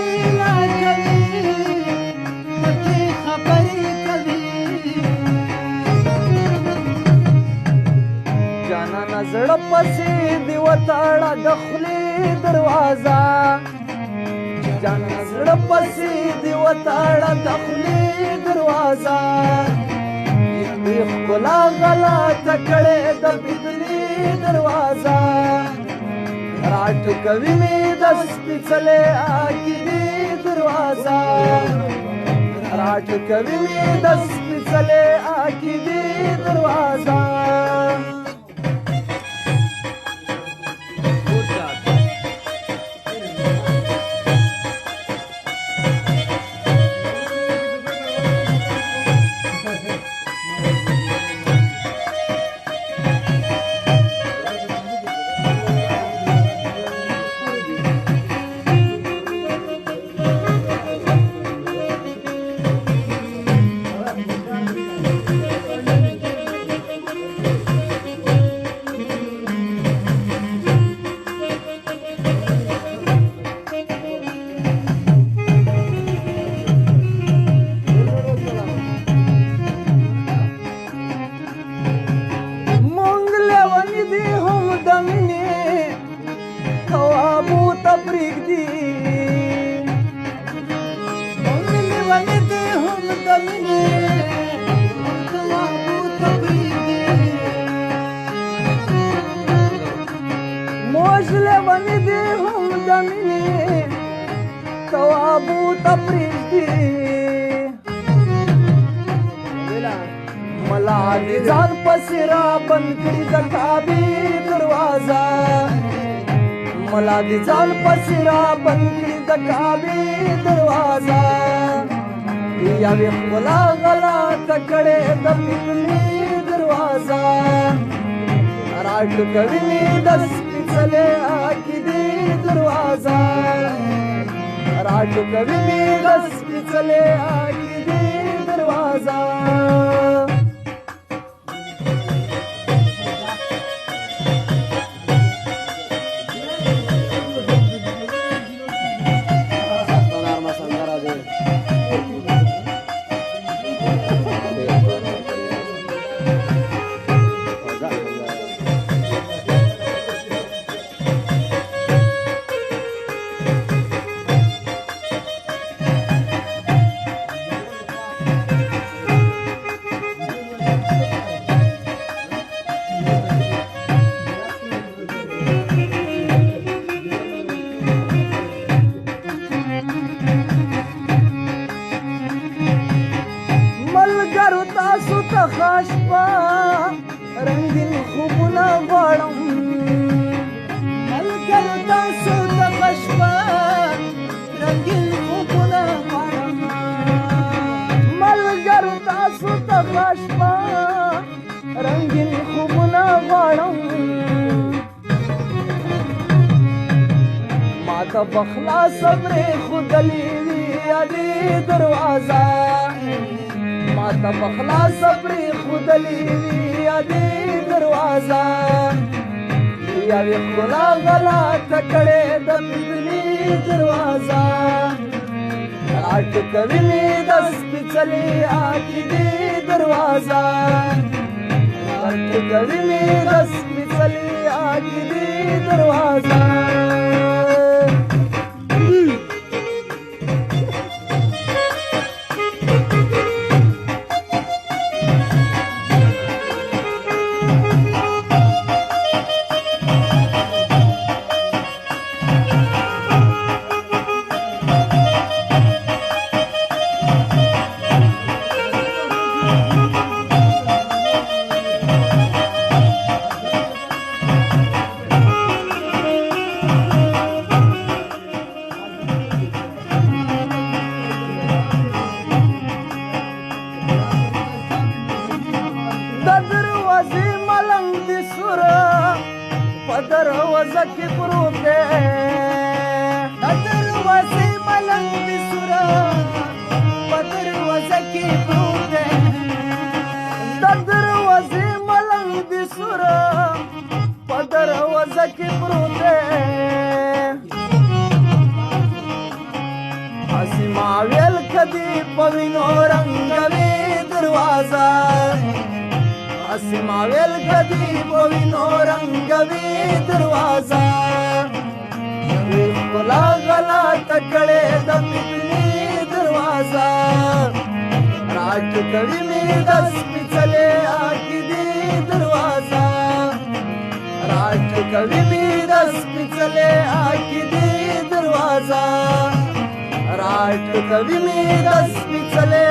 مینا کوي پټې خبرې کوي جانانه زړه پسې دې وتاړه د خولې دروازه جانانه زړه پسې دې وتاړه د خولې دروازه دې ښکلا غلاطه کړې د بدلې دروازه راټوکوي مې د سپېڅلې عقیدې دروازه راټوکوي مې د سپېڅلې عقیدې دروازه ملا دې ځان پسې را بند کړي د کعبې دروازه ملا دې ځان پسې را بند کړي د کعبې دروازه یوې ښکلا غلاطه کړې د بدلې دروازه راټوکوي مې د سپېڅلې عقیدې دروازه راټوکوي مې د سپېڅلې عقیدې دروازه خاشپا رنگین خوبونه غواړم ملګرو تاسو ته خاشپا رنگین خوبونه غواړم ملګرو تاسو ته خاشپا رنگین خوبونه غواړم ما ته بخلاصه پرېښودلې وي یادې دروازه ما ته بخلاصه پرېښودلې وي یادې دروازه یوې ښکلا غلاطه کړې د بدلې دروازه راټوکوي مې د سپېڅلې عقیدې دروازه راټوکوي مې د سپېڅلې عقیدې دروازه دروازه کې پروت دی د دروازې ملنګ د سوره په دروازه کې پروت دی د دروازې ملنګ د سوره په دروازه کې پروت دی अशी मावेल कधी पविनो रंगवी दरवाजा अशी मावेल कधी पविनो रंगवी दरवाजा तुला गला तकडे दपितनी दरवाजा राज कवी मी दस पिचले आकिदी दरवाजा राज कवी मी दस पिचले आकिदी दरवाजा राज कवी मी दस पिचले